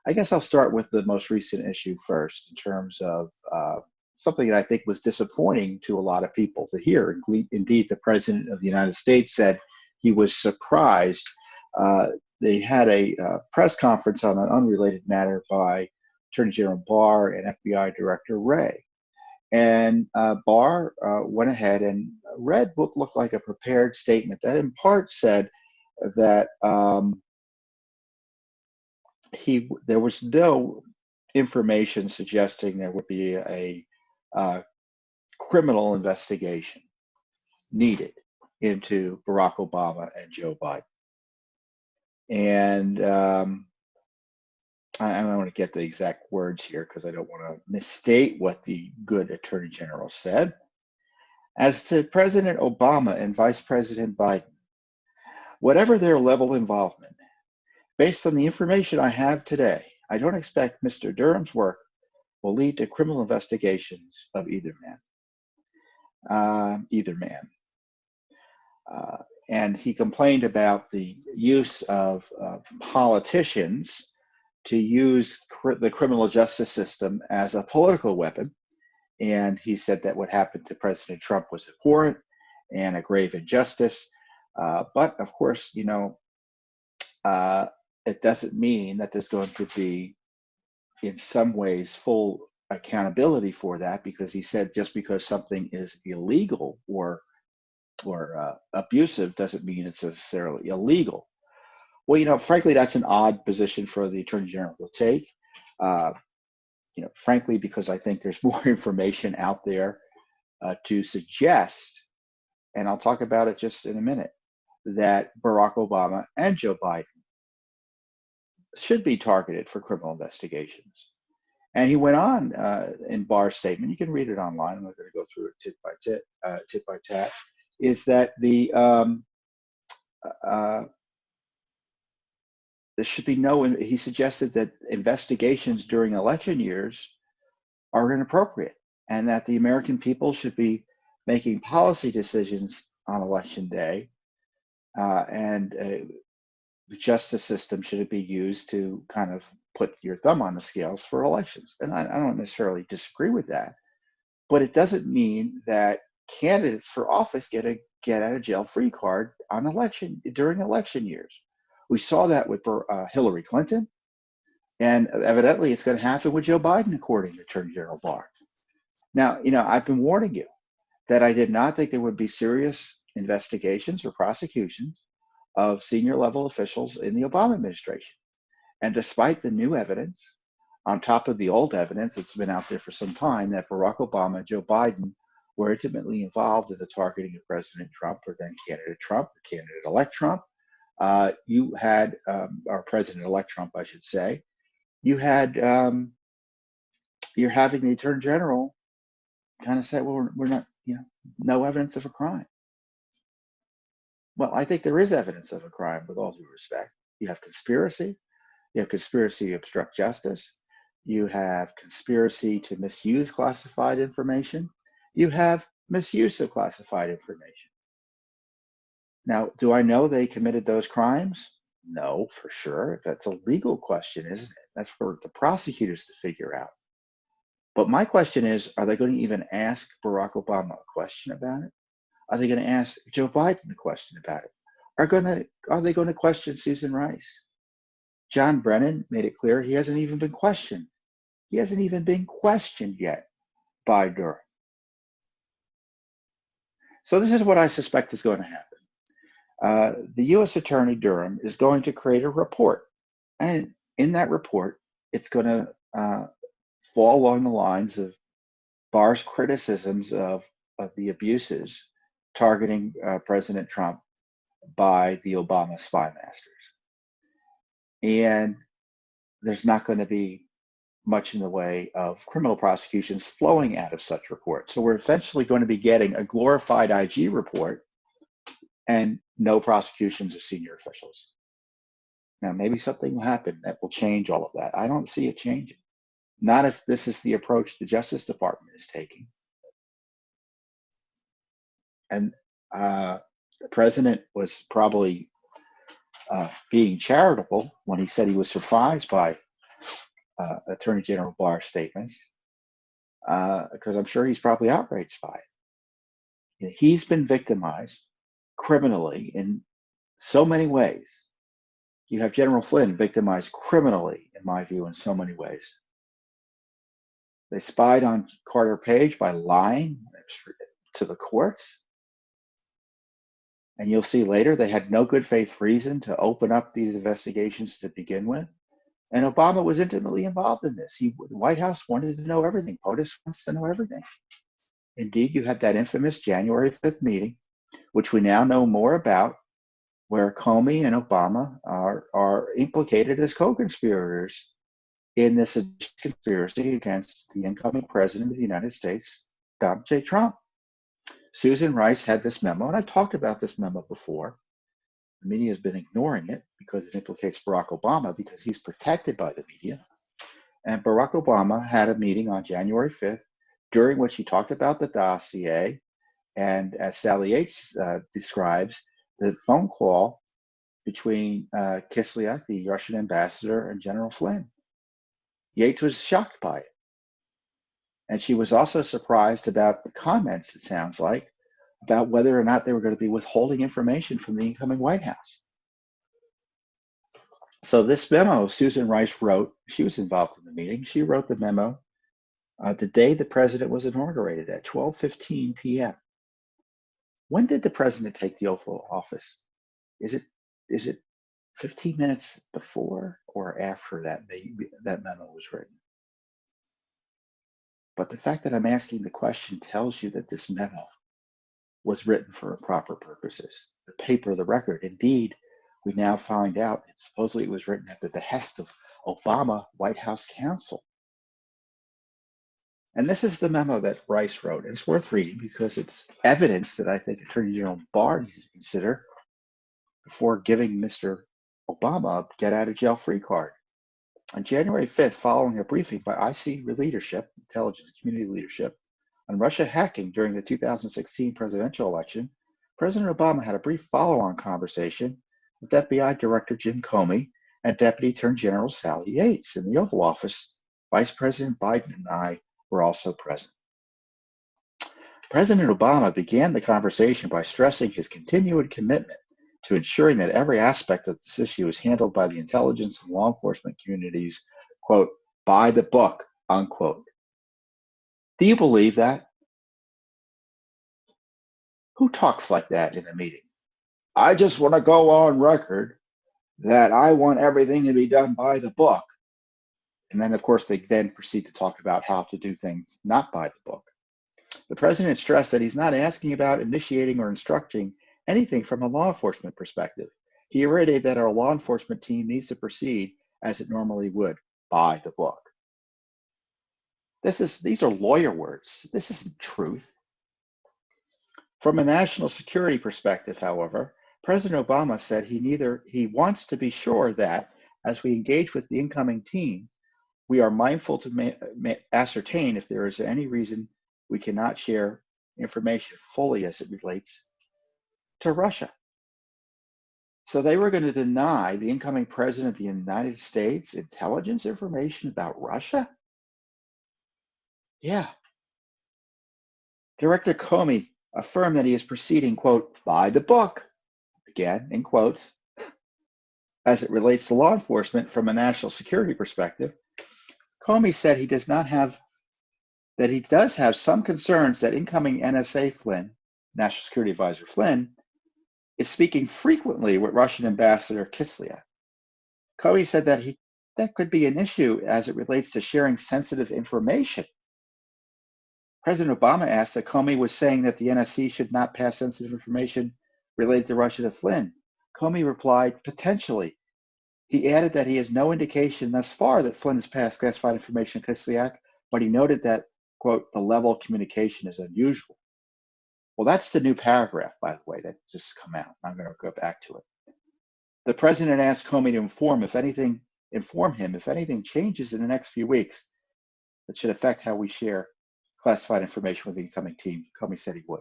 I guess I'll start with the most recent issue first in terms of something that I think was disappointing to a lot of people to hear. Indeed, the President of the United States said he was surprised. They had a press conference on an unrelated matter by Attorney General Barr and FBI Director Wray. And Barr went ahead and read what looked like a prepared statement that in part said that there was no information suggesting there would be a criminal investigation needed into Barack Obama and Joe Biden. And I don't want to get the exact words here because I don't want to misstate what the good Attorney General said. As to President Obama and Vice President Biden, whatever their level of involvement, based on the information I have today, I don't expect Mr. Durham's work will lead to criminal investigations of either man. And he complained about the use of politicians to use the criminal justice system as a political weapon. And he said that what happened to President Trump was abhorrent and a grave injustice. But of course, you know, it doesn't mean that there's going to be, in some ways, full accountability for that, because he said just because something is illegal or abusive doesn't mean it's necessarily illegal. Well, you know, frankly, that's an odd position for the Attorney General to take. You know, frankly, because I think there's more information out there to suggest, and I'll talk about it just in a minute, that Barack Obama and Joe Biden should be targeted for criminal investigations. And he went on in Barr's statement, you can read it online, I'm not going to go through it tit by tat, is that there should be no, he suggested that investigations during election years are inappropriate and that the American people should be making policy decisions on election day, and the justice system should be used to kind of put your thumb on the scales for elections. And I don't necessarily disagree with that, but it doesn't mean that candidates for office get a get out of jail free card on during election years. We saw that with Hillary Clinton, and evidently it's going to happen with Joe Biden, according to Attorney General Barr. Now, you know, I've been warning you that I did not think there would be serious investigations or prosecutions of senior level officials in the Obama administration. And despite the new evidence, on top of the old evidence that's been out there for some time, that Barack Obama and Joe Biden were intimately involved in the targeting of President Trump, or then candidate Trump, or candidate-elect Trump. You had, or President-elect Trump, I should say. You had, you're having the Attorney General kind of say, well, we're not, you know, no evidence of a crime. Well, I think there is evidence of a crime, with all due respect. You have conspiracy to obstruct justice, you have conspiracy to misuse classified information, you have misuse of classified information. Now, do I know they committed those crimes? No, for sure. That's a legal question, isn't it? That's for the prosecutors to figure out. But my question is, are they going to even ask Barack Obama a question about it? Are they going to ask Joe Biden a question about it? Are they going to question Susan Rice? John Brennan made it clear he hasn't even been questioned. He hasn't even been questioned yet by Durham. So this is what I suspect is going to happen. The U.S. Attorney Durham is going to create a report. And in that report, it's going to fall along the lines of Barr's criticisms of the abuses targeting President Trump by the Obama spy masters. And there's not going to be much in the way of criminal prosecutions flowing out of such reports. So we're eventually going to be getting a glorified IG report and no prosecutions of senior officials. Now, maybe something will happen that will change all of that. I don't see it changing. Not if this is the approach the Justice Department is taking. And the president was probably being charitable when he said he was surprised by Attorney General Barr's statements, because I'm sure he's probably outraged by it. He's been victimized criminally in so many ways. You have General Flynn victimized criminally, in my view, in so many ways. They spied on Carter Page by lying to the courts. And you'll see later they had no good faith reason to open up these investigations to begin with. And Obama was intimately involved in this. The White House wanted to know everything. POTUS wants to know everything. Indeed, you had that infamous January 5th meeting, which we now know more about, where Comey and Obama are implicated as co-conspirators in this conspiracy against the incoming president of the United States, Donald J. Trump. Susan Rice had this memo, and I've talked about this memo before. The media has been ignoring it because it implicates Barack Obama because he's protected by the media. And Barack Obama had a meeting on January 5th during which he talked about the dossier. And as Sally Yates describes, the phone call between Kislyak, the Russian ambassador, and General Flynn. Yates was shocked by it. And she was also surprised about the comments, it sounds like, about whether or not they were going to be withholding information from the incoming White House. So this memo Susan Rice wrote, she was involved in the meeting. She wrote the memo the day the president was inaugurated at 12:15 p.m. When did the president take the oath of office? Is it 15 minutes before or after that memo was written? But the fact that I'm asking the question tells you that this memo was written for improper purposes. The paper, the record, indeed, we now find out that supposedly it was written at the behest of Obama White House counsel. And this is the memo that Rice wrote. And it's worth reading because it's evidence that I think Attorney General Barr needs to consider before giving Mr. Obama a get-out-of-jail-free card. On January 5th, following a briefing by IC leadership, intelligence community leadership, on Russia hacking during the 2016 presidential election, President Obama had a brief follow-on conversation with FBI Director Jim Comey and Deputy Attorney General Sally Yates in the Oval Office. Vice President Biden and I were also present. President Obama began the conversation by stressing his continued commitment to ensuring that every aspect of this issue is handled by the intelligence and law enforcement communities, quote, by the book, unquote. Do you believe that? Who talks like that in a meeting? I just want to go on record that I want everything to be done by the book. And then, of course, they then proceed to talk about how to do things not by the book. The president stressed that he's not asking about initiating or instructing anything from a law enforcement perspective. He reiterated that our law enforcement team needs to proceed as it normally would, by the book. These are lawyer words. This isn't truth. From a national security perspective, however, President Obama said he wants to be sure that, as we engage with the incoming team, we are mindful to ascertain if there is any reason we cannot share information fully as it relates to Russia. So they were going to deny the incoming president of the United States intelligence information about Russia? Yeah. Director Comey affirmed that he is proceeding, quote, by the book, again, in quotes, as it relates to law enforcement from a national security perspective. Comey said he does have some concerns that incoming NSA Flynn, National Security Advisor Flynn, is speaking frequently with Russian Ambassador Kislyak. Comey said that could be an issue as it relates to sharing sensitive information. President Obama asked that Comey was saying that the NSC should not pass sensitive information related to Russia to Flynn. Comey replied, potentially. He added that he has no indication thus far that Flynn has passed classified information to Kislyak, but he noted that, quote, the level of communication is unusual. Well, that's the new paragraph, by the way, that just come out. I'm going to go back to it. The president asked Comey to inform him if anything changes in the next few weeks that should affect how we share classified information with the incoming team. Comey said he would.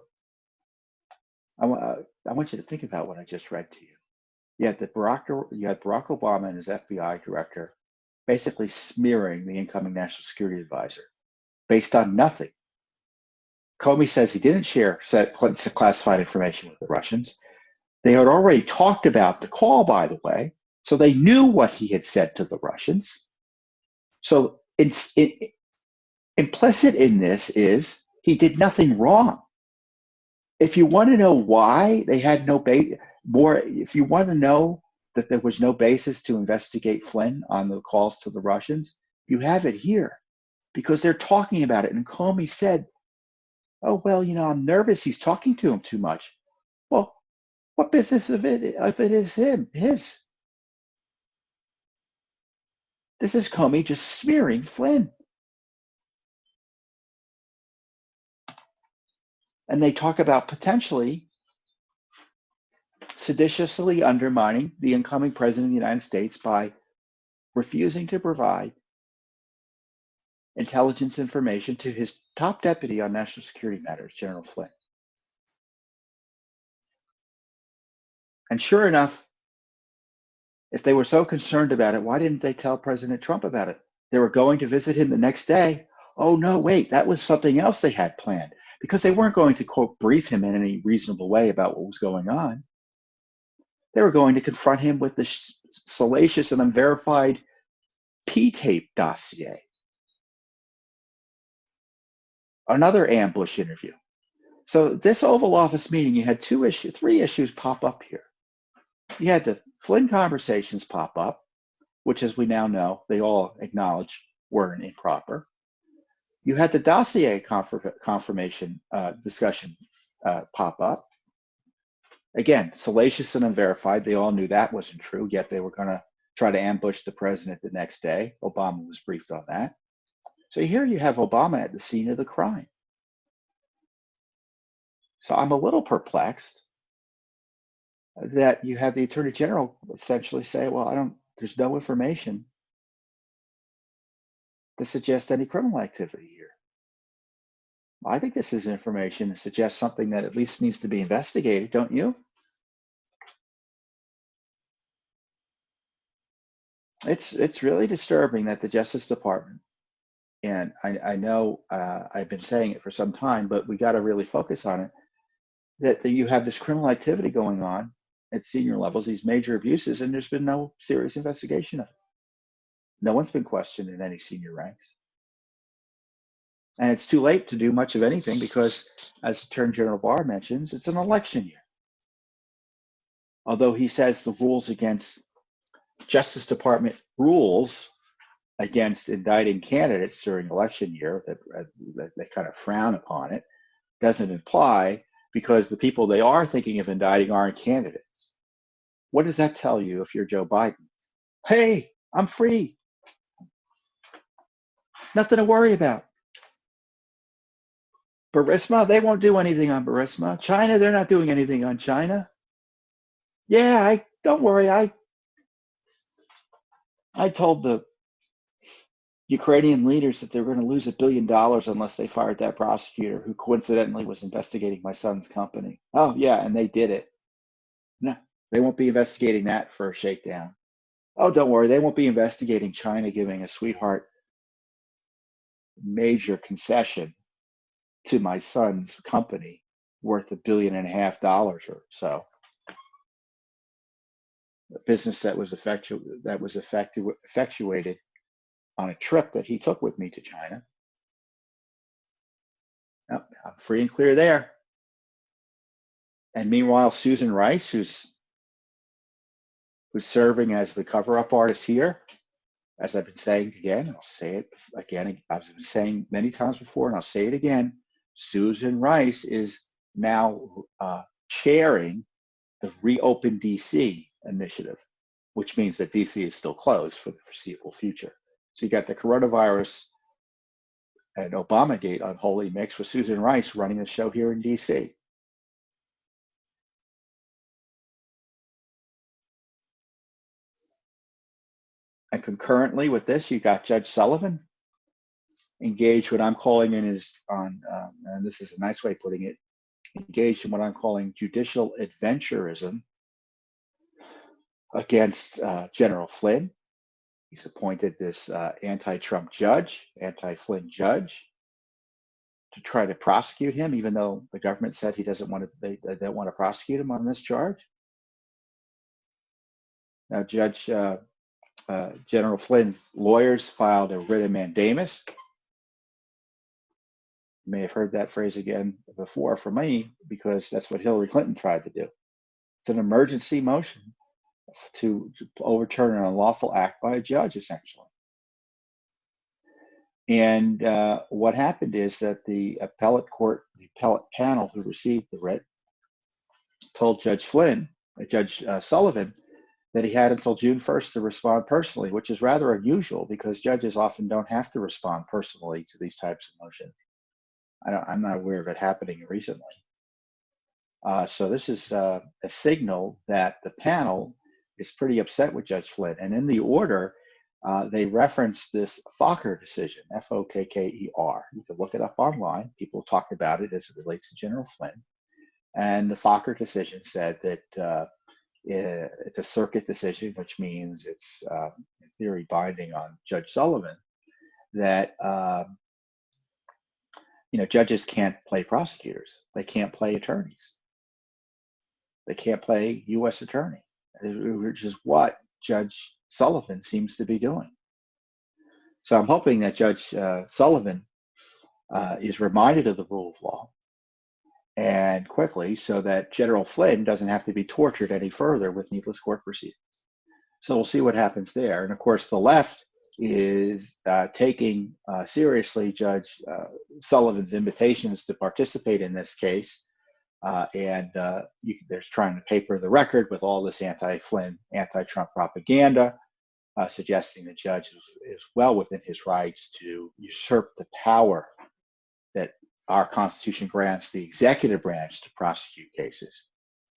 I want you to think about what I just read to you. You had Barack Obama and his FBI director basically smearing the incoming national security advisor based on nothing. Comey says he didn't share classified information with the Russians. They had already talked about the call, by the way, so they knew what he had said to the Russians. So implicit in this is he did nothing wrong. If you want to know why they had no if you want to know that there was no basis to investigate Flynn on the calls to the Russians, you have it here because they're talking about it. And Comey said, "Oh, well, I'm nervous. He's talking to him too much." Well, what business of it is his? This is Comey just smearing Flynn. And they talk about potentially seditiously undermining the incoming president of the United States by refusing to provide intelligence information to his top deputy on national security matters, General Flynn. And sure enough, if they were so concerned about it, why didn't they tell President Trump about it? They were going to visit him the next day. Oh, no, wait, that was something else they had planned because they weren't going to, quote, brief him in any reasonable way about what was going on. They were going to confront him with the salacious and unverified P-tape dossier. Another ambush interview. So this Oval Office meeting, you had three issues pop up here. You had the Flynn conversations pop up, which, as we now know, they all acknowledge were improper. You had the dossier confirmation discussion pop up. Again, salacious and unverified. They all knew that wasn't true, yet they were going to try to ambush the president the next day. Obama was briefed on that. So here you have Obama at the scene of the crime. So I'm a little perplexed that you have the Attorney General essentially say, well, there's no information to suggest any criminal activity here. I think this is information to suggest something that at least needs to be investigated, don't you? It's really disturbing that the Justice Department, and I know I've been saying it for some time, but we got to really focus on it, that you have this criminal activity going on at senior levels, these major abuses, and there's been no serious investigation of it. No one's been questioned in any senior ranks. And it's too late to do much of anything because, as Attorney General Barr mentions, it's an election year. Although he says the rules against Justice Department rules against indicting candidates during election year, that they kind of frown upon it, doesn't apply because the people they are thinking of indicting aren't candidates. What does that tell you if you're Joe Biden? Hey, I'm free. Nothing to worry about. Burisma, they won't do anything on Burisma. China, they're not doing anything on China. Yeah, don't worry. I told the Ukrainian leaders that they were going to lose $1 billion unless they fired that prosecutor who coincidentally was investigating my son's company. Oh, yeah, and they did it. No, they won't be investigating that for a shakedown. Oh, don't worry. They won't be investigating China giving a sweetheart major concession to my son's company worth $1.5 billion or so. A business that was effectuated on a trip that he took with me to China. Oh, I'm free and clear there. And meanwhile, Susan Rice, who's serving as the cover-up artist here, as I've been saying again, I'll say it again, I've been saying many times before, and I'll say it again, Susan Rice is now chairing the Reopen DC initiative, which means that DC is still closed for the foreseeable future. So you got the coronavirus and Obamagate unholy mix with Susan Rice running the show here in DC. And concurrently with this, you got Judge Sullivan engaged what I'm calling and this is a nice way of putting it, engaged in what I'm calling judicial adventurism against General Flynn. He's appointed this anti-Trump judge, anti-Flynn judge, to try to prosecute him, even though the government said he doesn't want to. They don't want to prosecute him on this charge. Now, General Flynn's lawyers filed a writ of mandamus. You may have heard that phrase again before from me, because that's what Hillary Clinton tried to do. It's an emergency motion to overturn an unlawful act by a judge, essentially. And what happened is that the appellate panel who received the writ told Judge Sullivan, that he had until June 1st to respond personally, which is rather unusual because judges often don't have to respond personally to these types of motions. I'm not aware of it happening recently. So this is a signal that the panel is pretty upset with Judge Flynn. And in the order, they referenced this Fokker decision, F-O-K-K-E-R. You can look it up online. People talked about it as it relates to General Flynn. And the Fokker decision said that it's a circuit decision, which means it's in theory binding on Judge Sullivan, that judges can't play prosecutors. They can't play attorneys. They can't play U.S. attorney, which is what Judge Sullivan seems to be doing. So I'm hoping that Judge Sullivan is reminded of the rule of law, and quickly, so that General Flynn doesn't have to be tortured any further with needless court proceedings. So we'll see what happens there. And of course, the left is taking seriously Judge Sullivan's invitations to participate in this case. They're trying to paper the record with all this anti-Flynn, anti-Trump propaganda, suggesting the judge is well within his rights to usurp the power that our Constitution grants the executive branch to prosecute cases.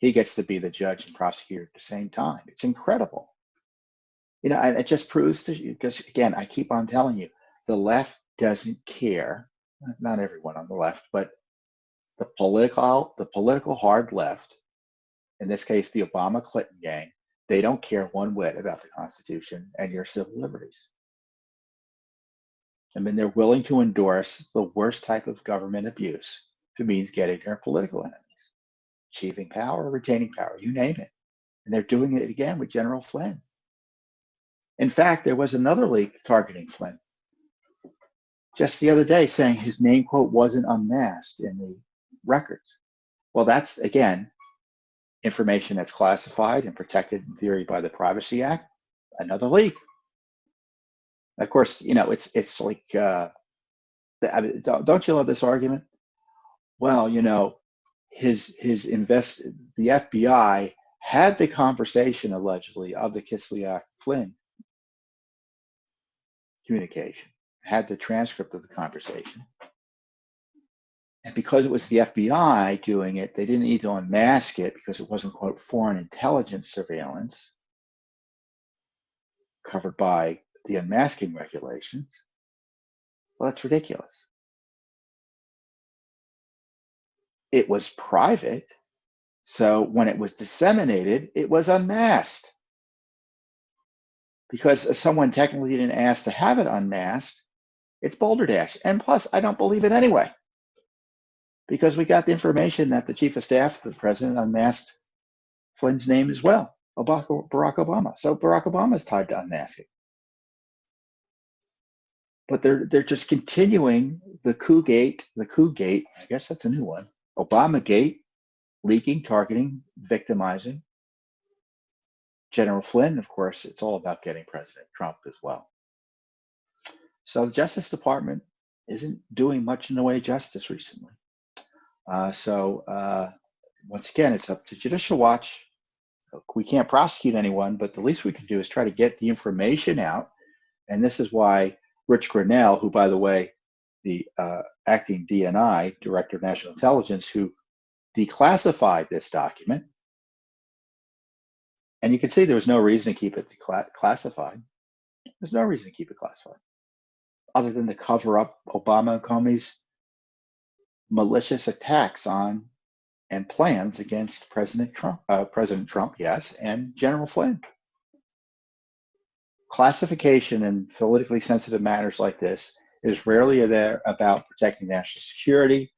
He gets to be the judge and prosecutor at the same time. It's incredible. And it just proves to you, because again, I keep on telling you, the left doesn't care. Not everyone on the left, but the political hard left, in this case, the Obama-Clinton gang, they don't care one whit about the Constitution and your civil liberties. I mean, they're willing to endorse the worst type of government abuse if it means getting their political enemies, achieving power, retaining power, you name it. And they're doing it again with General Flynn. In fact, there was another leak targeting Flynn just the other day, saying his name, quote, wasn't unmasked in the records. Well, that's, again, information that's classified and protected in theory by the Privacy Act. Another leak. Of course, it's like, don't you love this argument? Well, the FBI had the conversation allegedly of the Kislyak-Flynn communication, had the transcript of the conversation. And because it was the FBI doing it, they didn't need to unmask it because it wasn't, quote, foreign intelligence surveillance covered by the unmasking regulations. Well, that's ridiculous. It was private, so when it was disseminated, it was unmasked. Because someone technically didn't ask to have it unmasked, it's balderdash. And plus, I don't believe it anyway. Because we got the information that the chief of staff of the president unmasked Flynn's name as well, Barack Obama. So Barack Obama is tied to unmasking. But they're just continuing the coup gate, I guess that's a new one, Obamagate, leaking, targeting, victimizing General Flynn. Of course, it's all about getting President Trump as well. So the Justice Department isn't doing much in the way of justice recently. Once again, it's up to Judicial Watch. We can't prosecute anyone, but the least we can do is try to get the information out. And this is why Rich Grenell, who, by the way, the acting DNI, Director of National Intelligence, who declassified this document, and you can see there was no reason to keep it classified. There's no reason to keep it classified, other than to cover up Obama and Comey's malicious attacks on and plans against President Trump, yes, and General Flynn. Classification in politically sensitive matters like this is rarely there about protecting national security.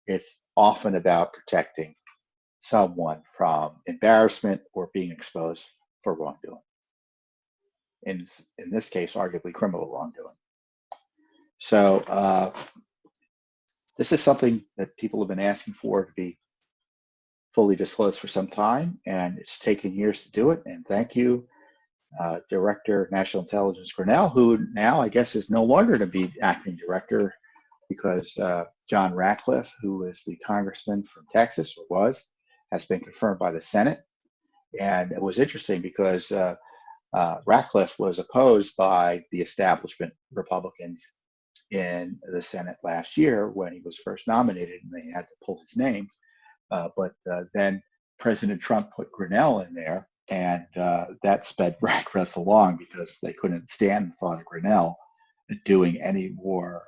It's often about protecting someone from embarrassment or being exposed for wrongdoing. In this case, arguably criminal wrongdoing. So this is something that people have been asking for to be fully disclosed for some time, and it's taken years to do it. And thank you, Director of National Intelligence Grinnell, who now I guess is no longer to be acting director because John Ratcliffe, who is the congressman from Texas, or was, has been confirmed by the Senate. And it was interesting because Ratcliffe was opposed by the establishment Republicans in the Senate last year when he was first nominated, and they had to pull his name. But then President Trump put Grinnell in there, and that sped Ratcliffe along because they couldn't stand the thought of Grinnell doing any more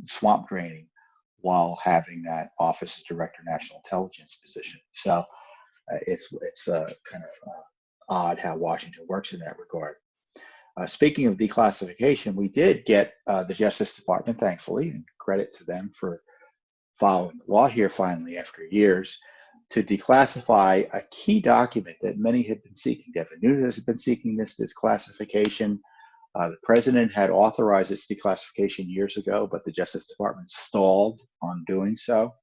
swamp draining while having that Office of Director of National Intelligence position. So it's kind of odd how Washington works in that regard. Speaking of declassification, we did get the Justice Department, thankfully, and credit to them for following the law here finally after years, to declassify a key document that many had been seeking. Devin Nunes had been seeking this declassification. The president had authorized its declassification years ago, but the Justice Department stalled on doing so.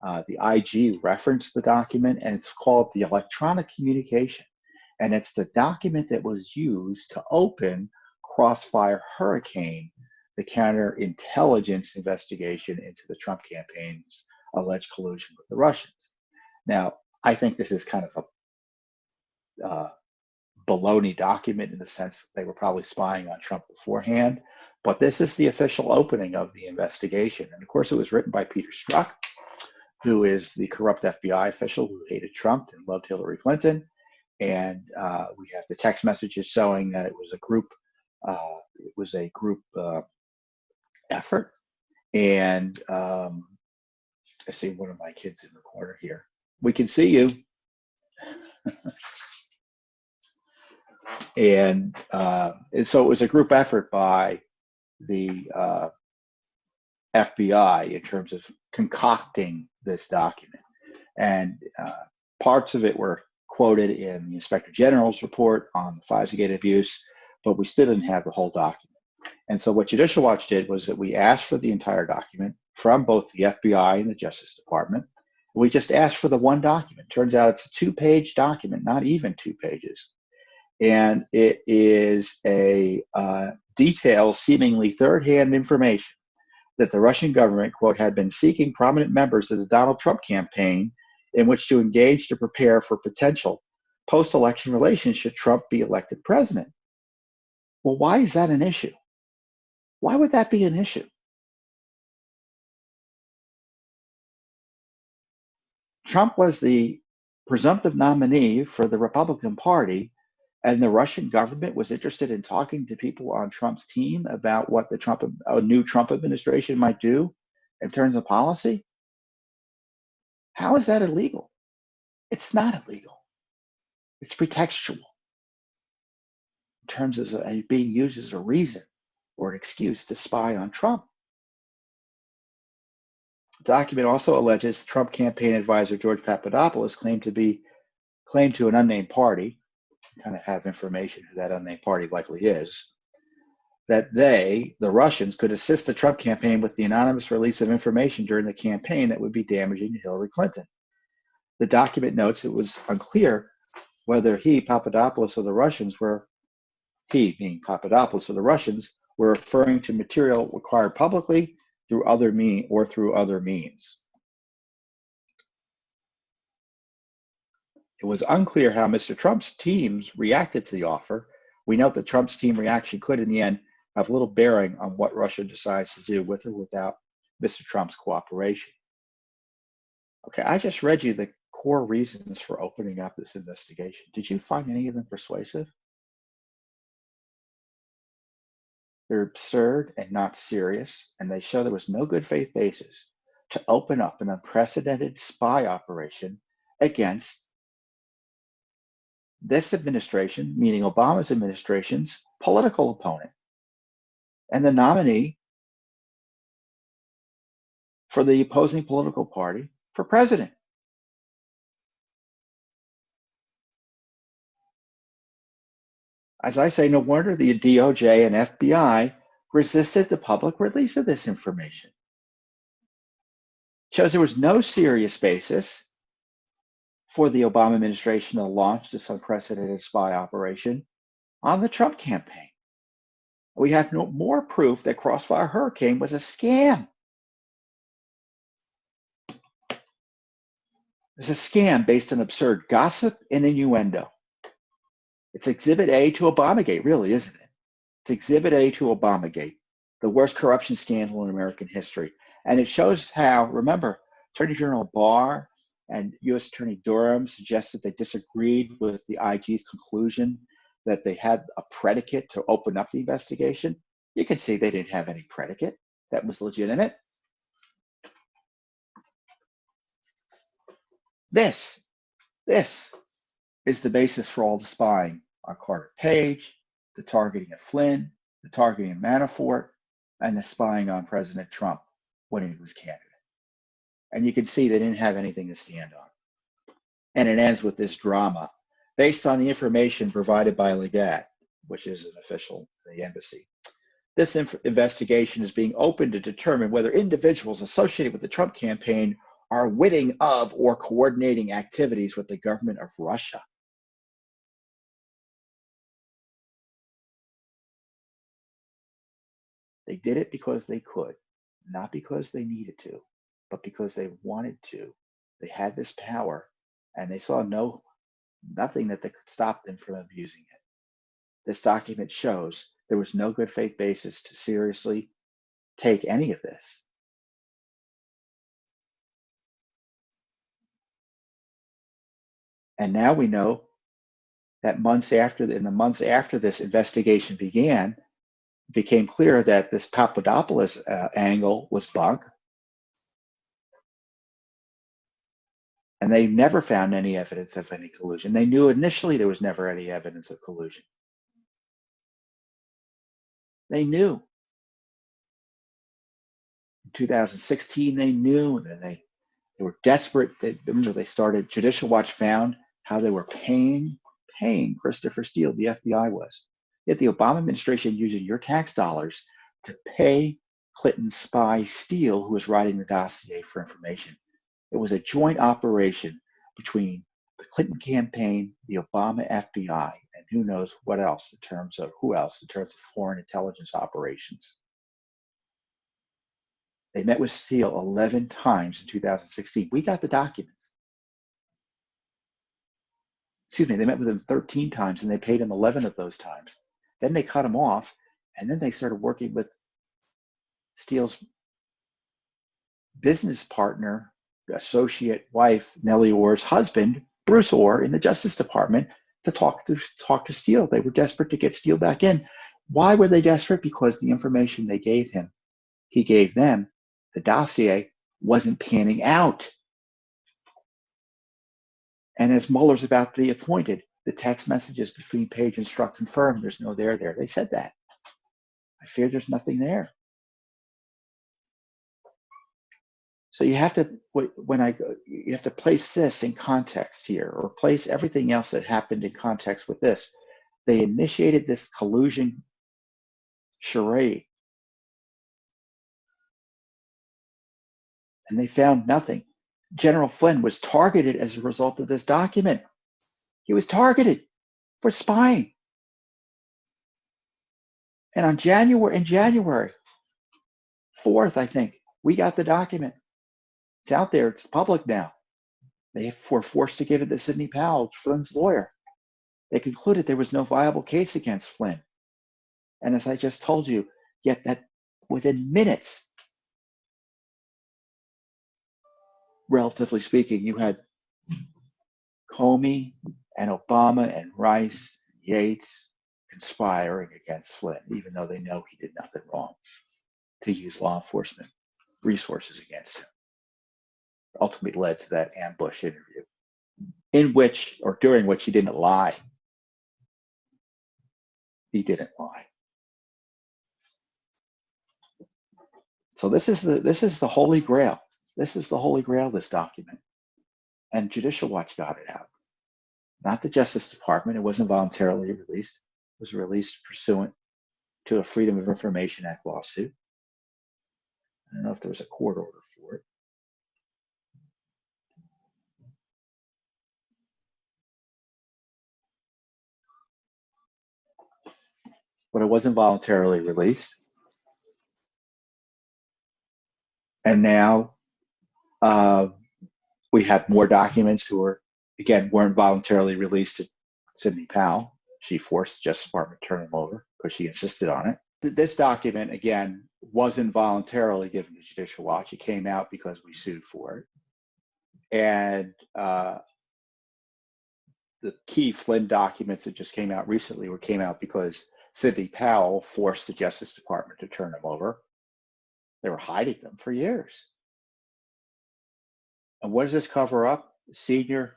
The IG referenced the document, and it's called the Electronic Communication. And it's the document that was used to open Crossfire Hurricane, the counterintelligence investigation into the Trump campaign's alleged collusion with the Russians. Now, I think this is kind of a baloney document in the sense that they were probably spying on Trump beforehand, but this is the official opening of the investigation. And of course, it was written by Peter Strzok, who is the corrupt FBI official who hated Trump and loved Hillary Clinton. And we have the text messages showing that it was a group effort. And I see one of my kids in the corner here. We can see you. And so it was a group effort by the FBI in terms of concocting this document. And parts of it were quoted in the Inspector General's report on the FISA abuse, but we still didn't have the whole document. And so what Judicial Watch did was that we asked for the entire document from both the FBI and the Justice Department. We just asked for the one document. Turns out it's a 2-page document, not even 2 pages. And it is a details seemingly third-hand information that the Russian government, quote, had been seeking prominent members of the Donald Trump campaign in which to engage to prepare for potential post-election relations should Trump be elected president. Well, why is that an issue? Why would that be an issue? Trump was the presumptive nominee for the Republican Party, and the Russian government was interested in talking to people on Trump's team about what the new Trump administration might do in terms of policy. How is that illegal? It's not illegal. It's pretextual in terms of being used as a reason or an excuse to spy on Trump. The document also alleges Trump campaign advisor George Papadopoulos claimed to an unnamed party, kind of have information who that unnamed party likely is, that they, the Russians, could assist the Trump campaign with the anonymous release of information during the campaign that would be damaging to Hillary Clinton. The document notes it was unclear whether Papadopoulos, or the Russians were, being Papadopoulos or the Russians, were referring to material acquired publicly through other means. It was unclear how Mr. Trump's teams reacted to the offer. We note that Trump's team reaction could, in the end, have little bearing on what Russia decides to do with or without Mr. Trump's cooperation. Okay, I just read you the core reasons for opening up this investigation. Did you find any of them persuasive? They're absurd and not serious, and they show there was no good faith basis to open up an unprecedented spy operation against this administration, meaning Obama's administration's political opponent and the nominee for the opposing political party for president. As I say, no wonder the DOJ and FBI resisted the public release of this information. It shows there was no serious basis for the Obama administration to launch this unprecedented spy operation on the Trump campaign. We have no more proof that Crossfire Hurricane was a scam. It's a scam based on absurd gossip and innuendo. It's Exhibit A to Obamagate, really, isn't it? It's Exhibit A to Obamagate, the worst corruption scandal in American history. And it shows how, remember, Attorney General Barr and U.S. Attorney Durham suggested they disagreed with the IG's conclusion that they had a predicate to open up the investigation. You can see they didn't have any predicate that was legitimate. This is the basis for all the spying on Carter Page, the targeting of Flynn, the targeting of Manafort, and the spying on President Trump when he was candidate. And you can see they didn't have anything to stand on. And it ends with this drama based on the information provided by Legat, which is an official of the embassy. This investigation is being opened to determine whether individuals associated with the Trump campaign are witting of or coordinating activities with the government of Russia. They did it because they could, not because they needed to, but because they wanted to. They had this power, and they saw nothing that could stop them from abusing it. This document shows there was no good faith basis to seriously take any of this. And now we know that in the months after this investigation began, it became clear that this Papadopoulos angle was bunk. And they never found any evidence of any collusion. They knew initially there was never any evidence of collusion. They knew. In 2016, they knew, and then they were desperate. Remember, they started, Judicial Watch found how they were paying Christopher Steele, the FBI was. Yet the Obama administration using your tax dollars to pay Clinton's spy Steele, who was writing the dossier for information. It was a joint operation between the Clinton campaign, the Obama FBI, and who knows what else in terms of foreign intelligence operations. They met with Steele 11 times in 2016. We got the documents. Excuse me, they met with him 13 times and they paid him 11 of those times. Then they cut him off, and then they started working with Steele's business partner, associate wife, Nellie Orr's husband, Bruce Orr, in the Justice Department to talk to Steele. They were desperate to get Steele back in. Why were they desperate? Because the information they gave him, he gave them, the dossier, wasn't panning out. And as Mueller's about to be appointed, the text messages between Page and Strzok confirmed there's no there there. They said that. I fear there's nothing there. So you have to, you have to place this in context here, or place everything else that happened in context with this. They initiated this collusion charade, and they found nothing. General Flynn was targeted as a result of this document. He was targeted for spying. And in January 4th, I think, we got the document. It's out there. It's public now. They were forced to give it to Sidney Powell, Flynn's lawyer. They concluded there was no viable case against Flynn. And as I just told you, yet that within minutes, relatively speaking, you had Comey and Obama and Rice, Yates conspiring against Flynn, even though they know he did nothing wrong, to use law enforcement resources against him. Ultimately led to that ambush interview, during which he didn't lie. he didn't lie. So this is the holy grail. This is the holy grail, this document. And Judicial Watch got it out. Not the Justice Department. It wasn't voluntarily released. It was released pursuant to a Freedom of Information Act lawsuit. I don't know if there was a court order for it. But it wasn't voluntarily released. And now we have more documents who are, again, weren't voluntarily released to Sidney Powell. She forced the Justice Department to turn them over because she insisted on it. This document, again, wasn't voluntarily given to Judicial Watch. It came out because we sued for it. And the key Flynn documents that just came out recently came out because Sidney Powell forced the Justice Department to turn them over. They were hiding them for years. And what does this cover up? Senior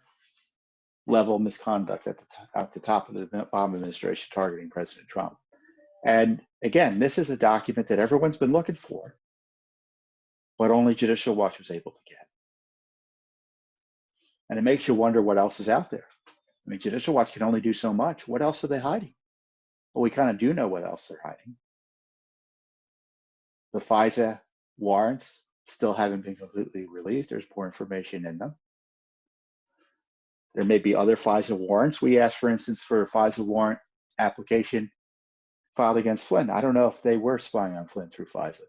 level misconduct at the top of the Obama administration targeting President Trump. And again, this is a document that everyone's been looking for, but only Judicial Watch was able to get. And it makes you wonder what else is out there. I mean, Judicial Watch can only do so much. What else are they hiding? Well, we kind of do know what else they're hiding. The FISA warrants still haven't been completely released. There's more information in them. There may be other FISA warrants. We asked, for instance, for a FISA warrant application filed against Flynn. I don't know if they were spying on Flynn through FISA.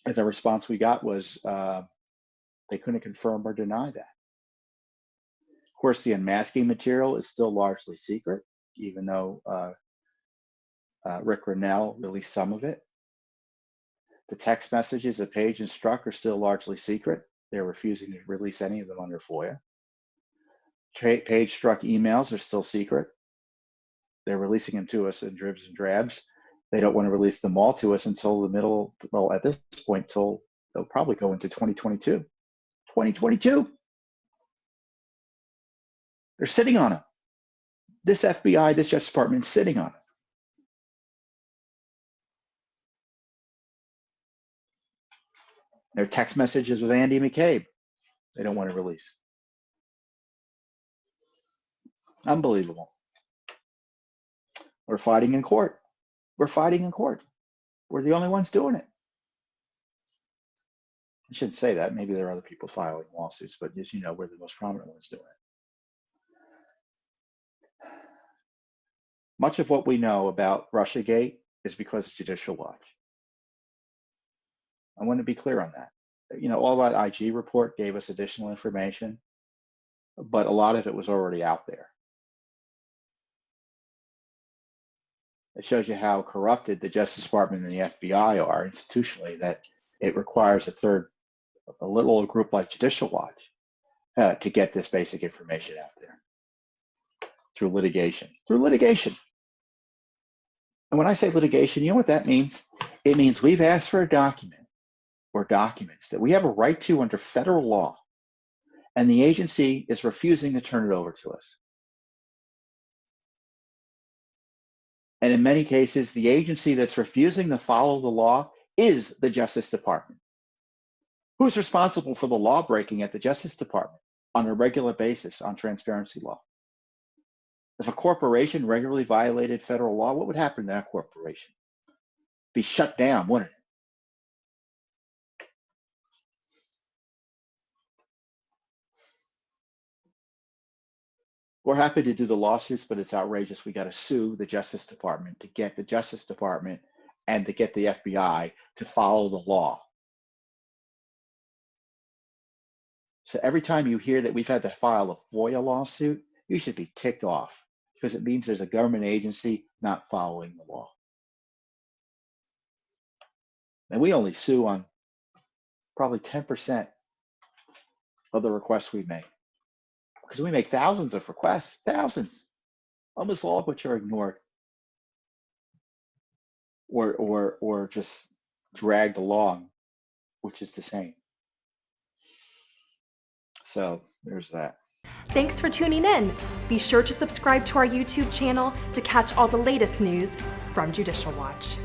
And the response we got was they couldn't confirm or deny that. Of course, the unmasking material is still largely secret, even though Rick Rennell released some of it. The text messages that Page and Strzok are still largely secret. They're refusing to release any of them under FOIA. Page Strzok emails are still secret. They're releasing them to us in dribs and drabs. They don't want to release them all to us until the middle, well, at this point, till they'll probably go into 2022. 2022. They're sitting on them. This FBI, this Justice Department is sitting on it. Their text messages with Andy McCabe, they don't want to release. Unbelievable. We're fighting in court. We're fighting in court. We're the only ones doing it. I shouldn't say that. Maybe there are other people filing lawsuits, but as you know, we're the most prominent ones doing it. Much of what we know about Russiagate is because of Judicial Watch. I want to be clear on that. You know, all that IG report gave us additional information, but a lot of it was already out there. It shows you how corrupted the Justice Department and the FBI are institutionally, that it requires a little group like Judicial Watch to get this basic information out there through litigation. And when I say litigation, you know what that means? It means we've asked for a document or documents that we have a right to under federal law, and the agency is refusing to turn it over to us. And in many cases, the agency that's refusing to follow the law is the Justice Department. Who's responsible for the law breaking at the Justice Department on a regular basis on transparency law? If a corporation regularly violated federal law, what would happen to that corporation? Be shut down, wouldn't it? We're happy to do the lawsuits, but it's outrageous. We got to sue the Justice Department to get the Justice Department and to get the FBI to follow the law. So every time you hear that we've had to file a FOIA lawsuit, you should be ticked off, because it means there's a government agency not following the law. And we only sue on probably 10% of the requests we make, because we make thousands of requests, thousands, almost all of which are ignored or just dragged along, which is the same. So there's that. Thanks for tuning in. Be sure to subscribe to our YouTube channel to catch all the latest news from Judicial Watch.